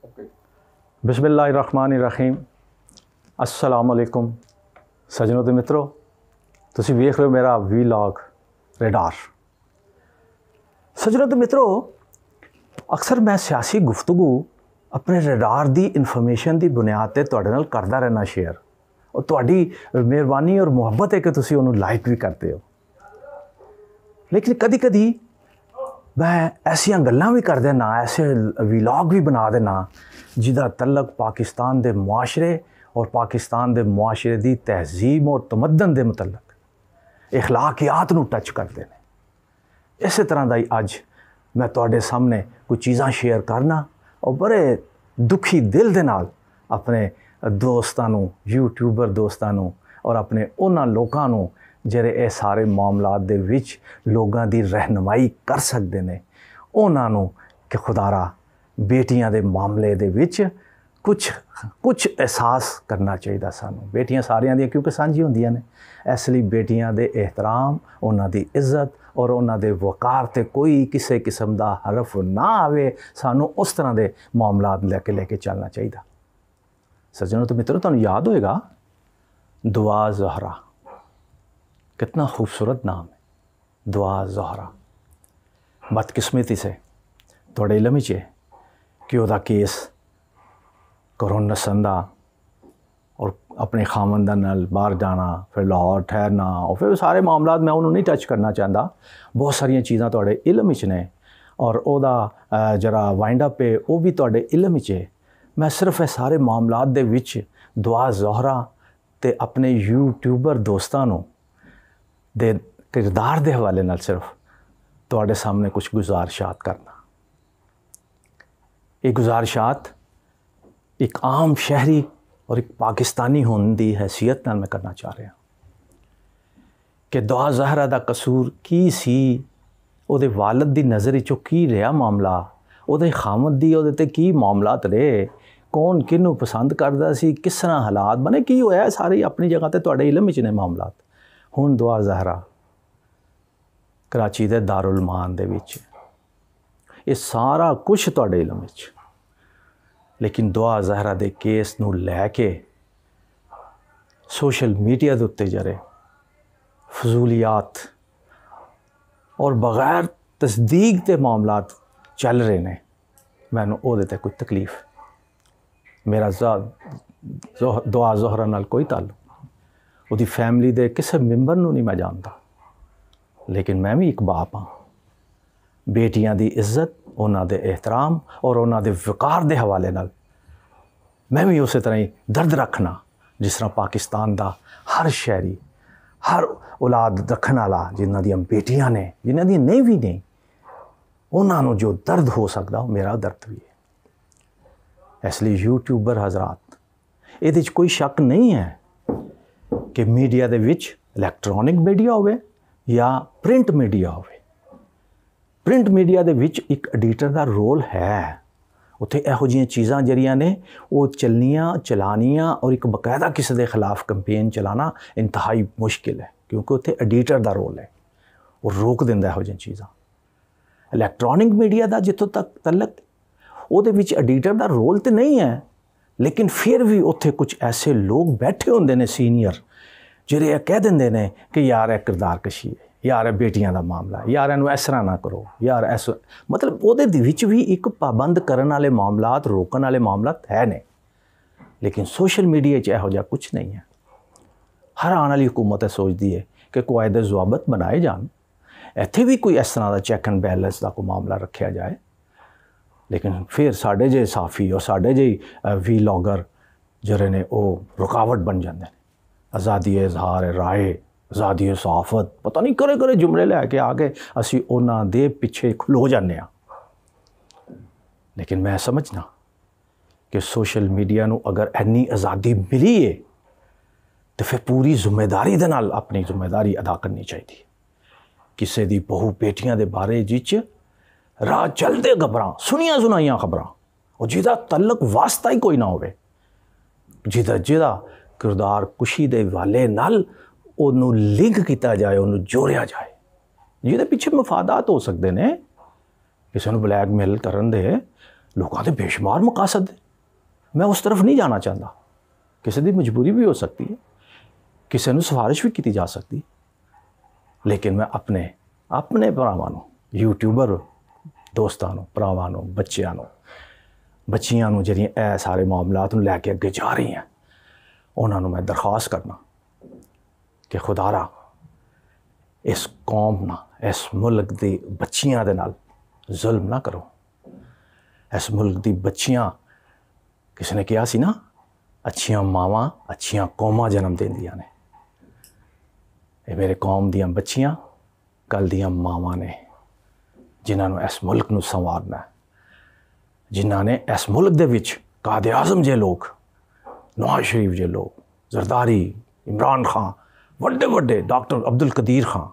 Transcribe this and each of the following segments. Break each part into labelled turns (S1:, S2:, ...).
S1: बिस्मिल्लाहिर्रहमानिर्रहीम। अस्सलाम वालेकुम सजनों ते मित्रों, तुसी वेख रहे हो मेरा वीलॉग रेडार। सजनों ते मित्रों, अक्सर मैं सियासी गुफ्तगू अपने रेडार दी इन्फॉर्मेशन दी बुनियाद ते तुहाडे नाल करदा रहना शेयर, और तुहाडी मेहरबानी और मुहब्बत है कि तुसी उन्होंने लाइक भी करते हो। लेकिन कदी कदी मैं ऐसियां गल्लां भी कर देना, ऐसे वीलॉग भी बना देना जिदा तल्लक पाकिस्तान दे मुआशरे और पाकिस्तान दे मुआशरे दी तहजीब और तमद्दन दे मुतल्लक इखलाकियात नूं टच करते हैं। इस तरह का ही अज मैं तुहाडे सामने कुछ चीज़ां शेयर करना और बड़े दुखी दिल दे नाल अपने दोस्तां नूं, यूट्यूबर दोस्तां नूं और अपने उन्हां लोकां नूं ਜਿਹੜੇ ਇਹ ਸਾਰੇ ਮਾਮਲਾਤ ਦੇ ਵਿੱਚ ਲੋਕਾਂ ਦੀ ਰਹਿਨਮਾਈ ਕਰ ਸਕਦੇ ਨੇ, ਉਹਨਾਂ ਨੂੰ ਕਿ ਖੁਦਾਰਾ ਬੇਟੀਆਂ ਦੇ ਮਾਮਲੇ ਦੇ ਵਿੱਚ ਕੁਝ ਅਹਿਸਾਸ ਕਰਨਾ ਚਾਹੀਦਾ ਸਾਨੂੰ। ਬੇਟੀਆਂ ਸਾਰਿਆਂ ਦੀਆਂ ਕਿਉਂਕਿ ਸਾਂਝੀ ਹੁੰਦੀਆਂ ਨੇ, ਇਸ ਲਈ ਬੇਟੀਆਂ ਦੇ ਇਹਤਰਾਮ, ਉਹਨਾਂ ਦੀ ਇੱਜ਼ਤ ਔਰ ਉਹਨਾਂ ਦੇ ਵਕਾਰ ਤੇ ਕੋਈ ਕਿਸੇ ਕਿਸਮ ਦਾ ਹਰਫ ਨਾ ਆਵੇ। ਸਾਨੂੰ ਉਸ ਤਰ੍ਹਾਂ ਦੇ ਮਾਮਲਾਤ ਲੈ ਕੇ ਚੱਲਣਾ ਚਾਹੀਦਾ। ਸੱਜਣੋ ਤੇ ਮਿੱਤਰੋ, ਤੁਹਾਨੂੰ ਯਾਦ ਹੋਏਗਾ दुआ ज़हरा, कितना खूबसूरत नाम है दुआ ज़हरा। बदकिस्मती से थोड़े इलम च कि वह केस घरों नसन दा और अपने खामंदा नाल बाहर जाना, फिर लाहौर ठहरना और फिर सारे मामलात मैं उन्होंने नहीं टच करना चाहता। बहुत सारिया चीज़ां थोड़े इलम च ने और ओदा जरा वाइंड अप है वो भी थोड़े इलम च है। मैं सिर्फ ये सारे मामलात दे विच दुआ ज़हरा ते अपने यूट्यूबर दोस्तां नूं दे किरदार दे हवाले नाल सिर्फ तुहाडे सामने कुछ गुजारिशात करना। ये गुजारिशात एक आम शहरी और एक पाकिस्तानी होने की हैसियत नाल मैं करना चाह रहा कि दुआ ज़हरा दा कसूर की सी, उहदे वालिद दी नज़र चो की रहा मामला, उहदे खामद दी उहदे ते की मामलात रहे, कौन किनू पसंद करदा सी, किस तरह हालात बने, की होया, सारे अपनी जगह ते तुहाडे इलम विच ने मामलात। हुण दुआ ज़हरा कराची दे दारुल मान दे विच, ये सारा कुछ तुहाडे इलम विच। लेकिन दुआ ज़हरा दे केस नूं लैके सोशल मीडिया दे उत्ते जरे फजूलियात और बगैर तस्दीक दे मामलात चल रहे ने, मैनूं ओहदे ते कोई तकलीफ, मेरा दुआ ज़हरा नाल कोई ताल्लुक, उसकी फैमिली दे किसी मैंबर नूं नहीं मैं जानता। लेकिन मैं भी एक बाप हाँ। बेटियां दी इज्जत, उन्हां दे एहतराम और उन्हां दे वकार दे हवाले नाल मैं भी उस तरह ही दर्द रखना जिस तरह पाकिस्तान दा हर शहरी, हर औलाद रखने वाला जिन्हां दी बेटियां ने, जिन्हां दी नहीं भी नहीं, उन्हां नूं जो दर्द हो सकता वो मेरा दर्द भी है। इसलिए यूट्यूबर हजरात, इहदे च कोई शक नहीं है कि मीडिया दे विच इलैक्ट्रॉनिक मीडिया होवे या प्रिंट मीडिया होवे, प्रिंट मीडिया दे विच एक एडिटर का रोल है। उत्थे इहो जिहियां चीज़ां जड़ियां ने वो चलनियां चलानियां और एक बकायदा किसी के खिलाफ कंपेन चलाना इंतहाई मुश्किल है, क्योंकि उत्थे एडिटर का रोल है, वो रोक दिंदा इहो जिहियां चीज़ां। इलैक्ट्रॉनिक मीडिया का जितों तक तलक ਉਹਦੇ ਵਿੱਚ एडिटर का रोल तो नहीं है, लेकिन फिर भी उत्थे कुछ ऐसे लोग बैठे होंदे ने सीनियर, ਜਿਹੜੇ ਇਹ कह देंदे ने कि यार ਇਹ किरदार कशी है, यार ਇਹ बेटियां का मामला है, यार ਇਹਨੂੰ इस तरह ना करो, यार ऐस मतलब ਉਹਦੇ ਵਿੱਚ भी एक पाबंद करने वाले मामलात, रोकने वाले मामलात है ने। लेकिन सोशल मीडिया च इहो जिहा कुछ नहीं है। हर आने वाली हुकूमत सोचती है कि कायदे ज़वाबत बनाए जान, इत्थे भी कोई इस तरह का चैक एंड बैलेंस का कोई मामला रखा जाए। लेकिन फिर साढ़े जे साफ़ी और साढ़े जे वीलॉगर जरे ने वो रुकावट बन जाते हैं। आज़ादी इजहार राय, आज़ादी सहाफत, पता नहीं करे करे जुमले लैके आके असी उन्हां दे पिछे खलो जाने। लेकिन मैं समझना कि सोशल मीडिया नूं अगर इन्नी आज़ादी मिली है तो फिर पूरी जिम्मेदारी दे नाल अपनी जिम्मेदारी अदा करनी चाहिए। किसी दी बहू बेटियां दे बारे जिच राह चलते खबरां, सुनिया सुनाइया खबरां और जिदा तल्लक वास्ता ही कोई ना होवे, जिदा किरदार कुशी दे वाले नाल उन्होंने लिंक किया जाए, उन्होंने जोड़िया जाए, जिहदे पिछे मफादात हो सकते हैं, किसी को ब्लैकमेल करन दे लोगों के बेशुमार मकासद है। मैं उस तरफ नहीं जाना चाहता। किसी की मजबूरी भी हो सकती है, किसी को सिफारिश भी की जा सकती है, लेकिन मैं अपने अपने भरावां यूट्यूबर दोस्तों भरावां बच्चियां जिहड़ियां ए सारे मामलात नूं लैके अगे जा रही हैं, उन्होंने मैं दरखास्त करना कि खुदारा इस कौम ना, इस मुल्क दी बच्चियां दे नाल जुल्म ना करो। इस मुल्क दी बच्चियां, किसी ने कहा सी ना, अच्छियां मावां अच्छियां कौमां जन्म देंदियां ने। ये मेरे कौम दियां बच्चियां कल दियां मावां ने, जिन्होंने इस मुल्क नूं संवारना है, जिन्होंने इस मुल्क दे विच कायदे आज़म जे लोग, नवाज शरीफ जे लोग, जरदारी, इमरान खान, वड्डे वड्डे डॉक्टर अब्दुल कदीर खान,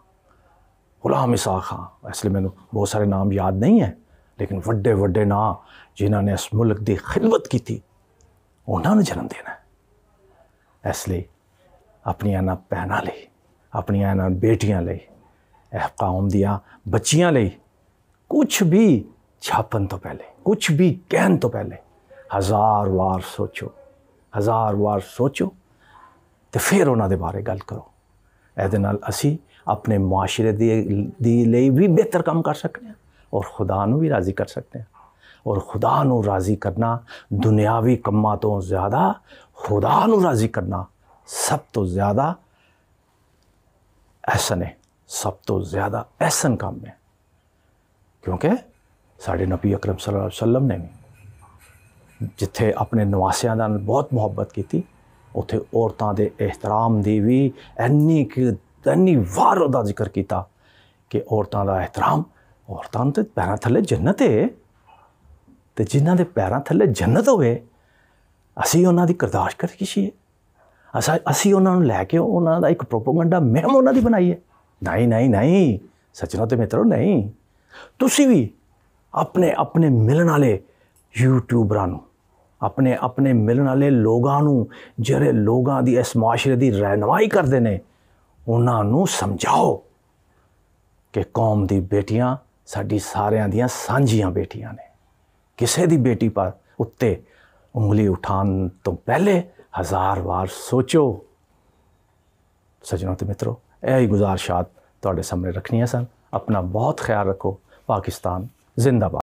S1: गुलाम इसाक खान, इसलिए मैंने बहुत सारे नाम याद नहीं है, लेकिन वड्डे वड्डे नाम जिन्होंने इस मुल्क की खिदमत की थी, उन्होंने जन्म देना है। इसलिए अपनी इन्हां भैनां लई, अपनी इन्हां बेटियां लई, इह कौम दियां बच्चियां लई कुछ भी छापन तो पहले, कुछ भी कहन तो पहले हज़ार वार सोचो, हज़ार वार सोचो तो फिर उन्हां दे बारे गल करो। इहदे नाल असी अपने मुआशरे दी लई भी बेहतर काम कर सकते हैं और खुदा नूं भी राज़ी कर सकते हैं। और खुदा नूं राज़ी करना दुनियावी कम्मां तो ज़्यादा खुदा नूं राज़ी करना सब तो ज़्यादा एहसन है, सब तो ज़्यादा एहसन काम है। क्योंकि साढ़े नबी अकरम सल्लल्लाहु अलैहि वसल्लम ने भी जिथे अपने नवासियां नाल बहुत मुहब्बत की थी, उत्थे औरतां दे एहतराम दी भी इन्नी वार उहदा जिक्र किया कि औरतां दा एहतराम, औरतां दे पैरां थल्ले जन्नत है, ते जिन्हां दे पैरां थल्ले जन्नत होवे असी उन्हां दी करदाश कर किसीए, असी उन्हां नूं लैके उन्हां दा एक प्रोपोगंडा मुहिम उन्हां दी बनाईए। नहीं नहीं नहीं सज्जनों ते मित्रों, नहीं। तुसी भी अपने अपने मिलन वाले यूट्यूबरां नूं, अपने अपने मिलन वाले लोगां नूं, जिहड़े लोगां दी इस मुआशरे दी रहनुमाई करदे ने, उन्हां नूं समझाओ कि कौम दी बेटियां साडी सारियां दियां सांझियां बेटियां ने। किसी दी बेटी पर उत्ते उंगली उठाने तो पहले हज़ार बार सोचो। सज्जनों ते मित्रों, यही गुजारिशात तुहाडे सामने रखनियां सन। अपना बहुत ख्याल रखो। पाकिस्तान जिंदाबाद।